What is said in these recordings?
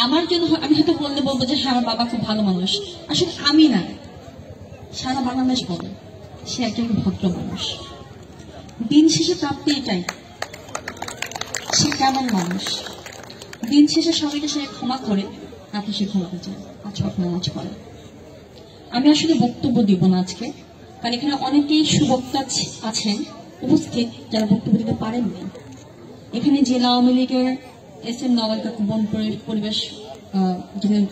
আমার জন্য আমি হয়তো বলবো যে হ্যাঁ আমার বাবা খুব ভালো মানুষ, আসলে আমি না, সারা বাংলাদেশ বলে সে একজন ভদ্র মানুষ। দিন শেষে প্রাপ্তি এটাই, সে কেমন মানুষ। দিন শেষে সবাইকে সে ক্ষমা করে, আপনি সে ক্ষমাতে চায় আর ছোট নামাজ পড়ে। আমি আসলে বক্তব্য দিব না আজকে, কারণ এখানে অনেকেই সুবক্তা আছেন উপস্থিত যারা বক্তব্য দিতে পারেননি। এখানে জেলা আওয়ামী লীগের SM নওয়াল কাকু বন পরিবেশ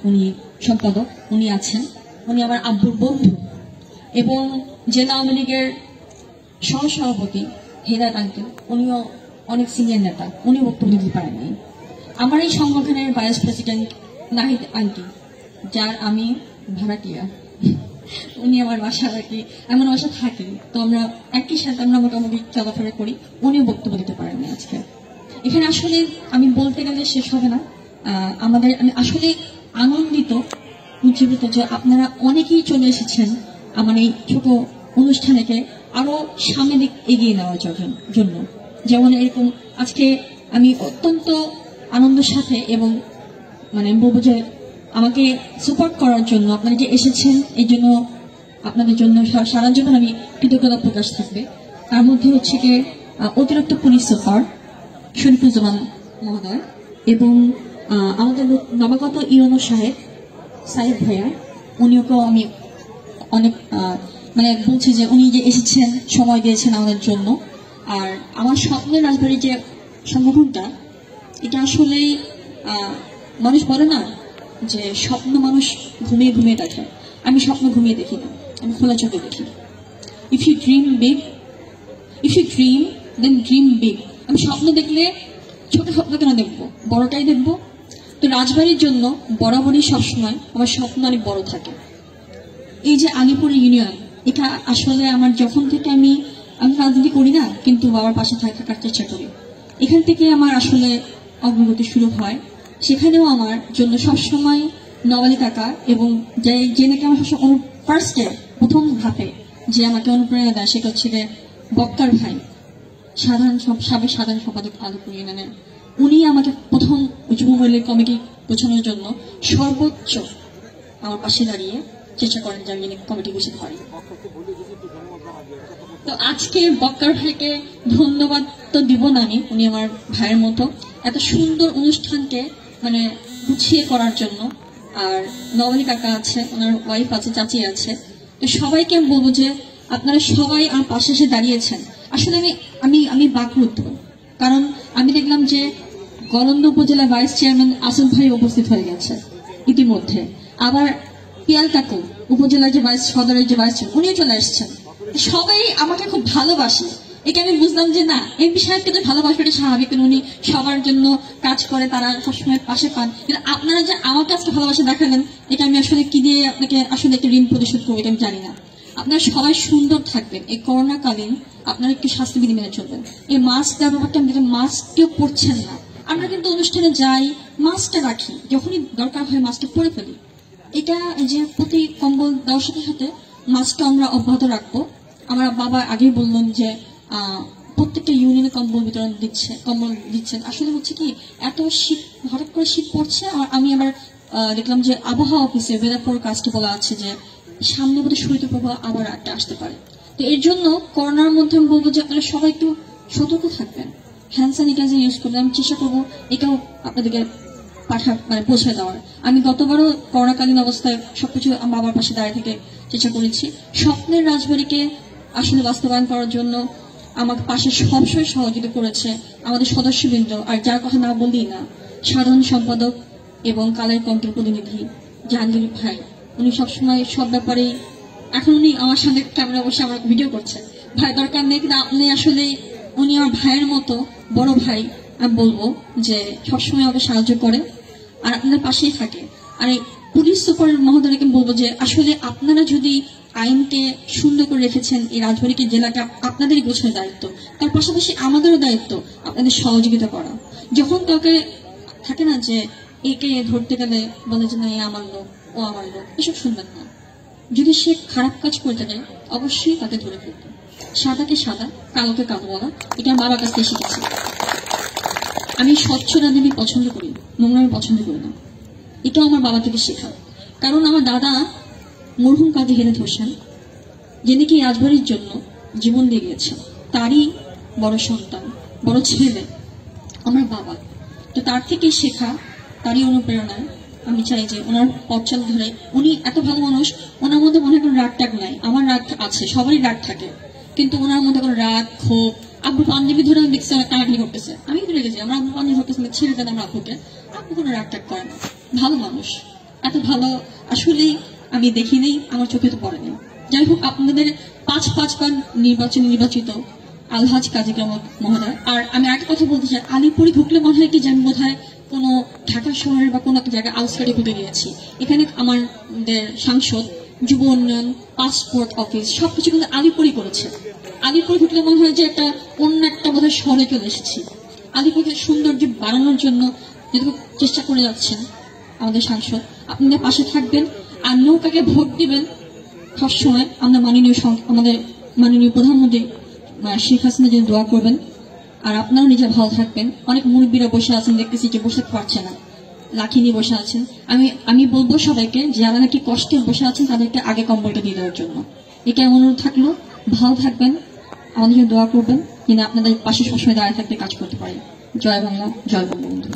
উনি সম্পাদক, উনি আছেন, উনি আমার আব্বুর বন্ধু, এবং জেলা আওয়ামী লীগের সহসভাপতি হেদায়েত আঙ্কেল, উনিও অনেক সিনিয়র নেতা, উনি বক্তব্য দিতে পারেননি। আমার এই সংগঠনের ভাইস প্রেসিডেন্ট নাহিদ আন্টি, যার আমি ভাড়াটিয়া, উনি আমার বাসা আর কি এমন বাসা থাকি, তো আমরা একই সাথে আমরা মোটামুটি চলাফেরা করি, উনিও বক্তব্য দিতে পারেননি আজকে। এখানে আসলে আমি বলতে গেলে শেষ হবে না। আমি আসলে আনন্দিত উজ্জীবিত যে আপনারা অনেকেই চলে এসেছেন আমার এই ছোট অনুষ্ঠানকে আরো সামনে দিক এগিয়ে নেওয়ার জন্য। যেমন এরকম আজকে আমি অত্যন্ত আনন্দের সাথে এবং মানে বলবো যে আমাকে সাপোর্ট করার জন্য আপনারা যে এসেছেন, এই জন্য আপনাদের জন্য সারার জন্য আমি কৃতজ্ঞতা প্রকাশ থাকবে। তার মধ্যে হচ্ছে কি অতিরিক্ত পুলিশ সুপার শরীফুজ্জামান মহোদয় এবং আমাদের নবাগত ইউনো সাহেব ভাইয়া, উনিকেও আমি অনেক মানে বলছি যে উনি যে এসেছেন, সময় দিয়েছেন আমাদের জন্য। আর আমার স্বপ্নের রাজবাড়ির যে সংগঠনটা, এটা আসলে মানুষ বলে না যে স্বপ্ন মানুষ ঘুমিয়ে ঘুমিয়ে দেখে, আমি স্বপ্ন ঘুমিয়ে দেখি না, আমি খোলা চোখে দেখি। If you dream then dream big. আমি স্বপ্ন দেখলে ছোট স্বপ্ন কেন দেখবো, বড়টাই দেখবো। তো রাজবাড়ির জন্য বরাবরই সবসময় আমার স্বপ্ন অনেক বড় থাকে। এই যে আলিপুর ইউনিয়ন, এটা আসলে আমার যখন থেকে আমি রাজনীতি করি না, কিন্তু বাবার পাশে থাকার চেষ্টা করি, এখান থেকে আমার আসলে অগ্রগতি শুরু হয়। সেখানেও আমার জন্য সবসময় নওয়ালি কাকা এবং যে নাকি আমার সবসময় ফার্স্টে প্রথম ধাপে যে আমাকে অনুপ্রেরণা দেয়, সেটা হচ্ছে বক্কার ভাই, সাবেক সাধারণ সম্পাদক আলিপুর ইউনিয়নের। উনি আমাকে প্রথম যুব মহিলা কমিটি গোছানোর জন্য সর্বোচ্চ আমার পাশে দাঁড়িয়ে চেষ্টা করেন যে আমি কমিটি গুছিয়ে পারি। তো আজকে বক্কার ভাইকে ধন্যবাদ তো দিব না আমি, উনি আমার ভাইয়ের মতো এত সুন্দর অনুষ্ঠানকে মানে গুছিয়ে করার জন্য। আর নওয়ালি কাকা আছে, ওনার ওয়াইফ আছে, চাচি আছে, তো সবাইকে আমি বলবো যে আপনারা সবাই আমার পাশে এসে দাঁড়িয়েছেন। আসলে আমি বাকরুদ্ধ, কারণ আমি দেখলাম যে গলন্দ উপজেলা ভাইস চেয়ারম্যান আসিফ ভাই উপস্থিত হয়ে গেছে ইতিমধ্যে। আবার পিয়াল কাকু উপজেলার যে সদরের যে ভাইস চেয়ারম্যান, উনিও চলে এসেছেন। সবাই আমাকে খুব ভালোবাসে, এটা আমি বুঝলাম যে না, এমপি সাহেবকে তো ভালোবাসাটা স্বাভাবিক, উনি সবার জন্য কাজ করে, তারা সবসময় পাশে পান। কিন্তু আপনারা যে আমার কাছে ভালোবাসা দেখালেন, এটা আমি আসলে কি দিয়ে আপনাকে আসলে একটা ঋণ পরিশোধ করবো এটা আমি জানি না। আপনারা সবাই সুন্দর থাকবেন, এই করোনাকালীন আপনারা একটু স্বাস্থ্যবিধি মেনে চলবেন। এই মাস্ক দেওয়ার ব্যাপারটা আমি দেখলাম মাস্ক কেউ পরছেন না। আমরা কিন্তু অনুষ্ঠানে যাই, মাস্কটা রাখি, যখনই দরকার হয় মাস্কটা পরে ফেলি। এটা যে প্রতি কম্বল দেওয়ার সাথে সাথে মাস্কটা আমরা অব্যাহত রাখবো। আমার বাবা আগেই বললেন যে প্রত্যেকটা ইউনিয়নে কম্বল দিচ্ছেন। আসলে হচ্ছে কি, এত শীত, হঠাৎ করে শীত পড়ছে। আর আমি আবার দেখলাম যে আবহাওয়া অফিসে ওয়েদার ফোরকাস্টে বলা আছে যে সামনে বোধহয় শৈত্যপ্রবাহ আবার একটা আসতে পারে। তো এর জন্য করোনার মধ্যে আমি বলবো যে আপনারা সবাই একটু সতর্ক থাকবেন, হ্যান্ড স্যানিটাইজার ইউজ করবেন। আমি চেষ্টা করবো এটাও আপনাদেরকে পৌঁছে দেওয়ার। আমি গতবারও করোনাকালীন অবস্থায় সবকিছু আমার বাবার পাশে দাঁড়িয়ে থেকে চেষ্টা করেছি। স্বপ্নের রাজবাড়িকে আসলে বাস্তবায়ন করার জন্য আমার পাশে সবসময় সহযোগিতা করেছে আমাদের সদস্যবৃন্দ। আর যার কথা না বললি না, সাধারণ সম্পাদক এবং কালের কণ্ঠের প্রতিনিধি জাহাঙ্গীর ভাই, উনি সবসময় সব ব্যাপারেই, এখন উনি আমার সামনে ক্যামেরা বসে আমার ভিডিও করছে, ভাই দরকার নেই, কিন্তু আপনি আসলে উনি আমার ভাইয়ের মতো বড় ভাই। আমি বলবো যে সবসময় আমাকে সাহায্য করে আর আপনাদের পাশেই থাকে। আর এই পুলিশ সুপার মহোদয়কে বলবো যে আসলে আপনারা যদি আইনকে সুন্দর করে রেখেছেন, এই রাজবাড়িকে জেলাকে আপনাদেরই গোছানোর দায়িত্ব, তার পাশাপাশি আমাদেরও দায়িত্ব আপনাদের সহযোগিতা করা। যখন কাউকে থাকে না যে একে ধরতে গেলে বলে যে না এ আমার লোক, ও আমার লোক, এসব শুনবেন না। যদি সে খারাপ কাজ করতে যায় অবশ্যই তাকে ধরে ফেলবে। সাদাকে সাদা, কালোকে কালো বলা, এটা বাবার কাছ থেকে শিখেছি। আমি স্বচ্ছ রাজনীতি পছন্দ করি, নোংরা পছন্দ করি না। এটাও আমার বাবা থেকে শেখা। কারণ আমার দাদা মরহুম কাজী হেলেদ হোসেন, যিনি কি রাজবাড়ির জন্য জীবন দিয়ে গিয়েছেন, তারই বড় সন্তান, বড় ছেলে আমার বাবা। তো তার থেকে শেখা, তারই অনুপ্রেরণায় আমি চাই যে ওনার পথ চলা ধরে, উনি এত ভালো মানুষ, ওনার মধ্যে মনে হয় কোনো রাগ টাগ নাই। আমার রাগ আছে, সবারই রাগ থাকে, কিন্তু ওনার মধ্যে কোনো রাগ ক্ষোভ। আব্বু পাঞ্জাবি ধরে আমি দেখছি টানাটানি করতেছে, আমি কিন্তু রেগেছি, আমরা আব্বু পাঞ্জাবি ধরতেছি, ছেড়ে দেন আমার আব্বুকে। আব্বু কোনো রাগ টাগ করে না, ভালো মানুষ, এত ভালো আসলেই আমি দেখিনি, আমার চোখে তো পড়েনি। যাই হোক, আপনাদের পাঁচবার নির্বাচিত আলহাজ কাজী কামাল মহোদয়। আর আমি একটা কথা বলতে চাই, আলিপুরে ঢুকলে মনে হয় কি যে আমি বোধহয় কোনো ঢাকা শহরের বা কোনো একটা জায়গায় আউটস্কার্টে ঢুকে গিয়েছি। এখানে আমাদের সাংসদ, যুব উন্নয়ন, পাসপোর্ট অফিস সবকিছু কিন্তু আলিপুরই করেছে। আলিপুরে ঢুকলে মনে হয় যে একটা অন্য একটা বোধহয় শহরে চলে এসেছি। আলিপুরকে সৌন্দর্য বাড়ানোর জন্য যেটুকু চেষ্টা করে যাচ্ছেন আমাদের সাংসদ, আপনাদের পাশে থাকবেন আর নৌকাকে ভোট দিবেন সবসময়। আমাদের মাননীয় প্রধানমন্ত্রী শেখ হাসিনা যেন দোয়া করবেন। আর আপনারাও নিজে ভালো থাকবেন। অনেক মুরব্বীরা বসে আছেন, দেখতেছি যে বসে পারছে না, লাঠি নিয়ে বসে আছেন। আমি বলবো সবাইকে, যারা নাকি কষ্টে বসে আছেন তাদেরকে আগে কম্বলটা দিয়ে দেওয়ার জন্য। এটা অনুরোধ থাকলো, ভালো থাকবেন, আমাদের জন্য দোয়া করবেন, কিনা আপনাদের পাশে সবসময় দাঁড়িয়ে থাকতে কাজ করতে পারেন। জয় বাংলা, জয় বঙ্গবন্ধু।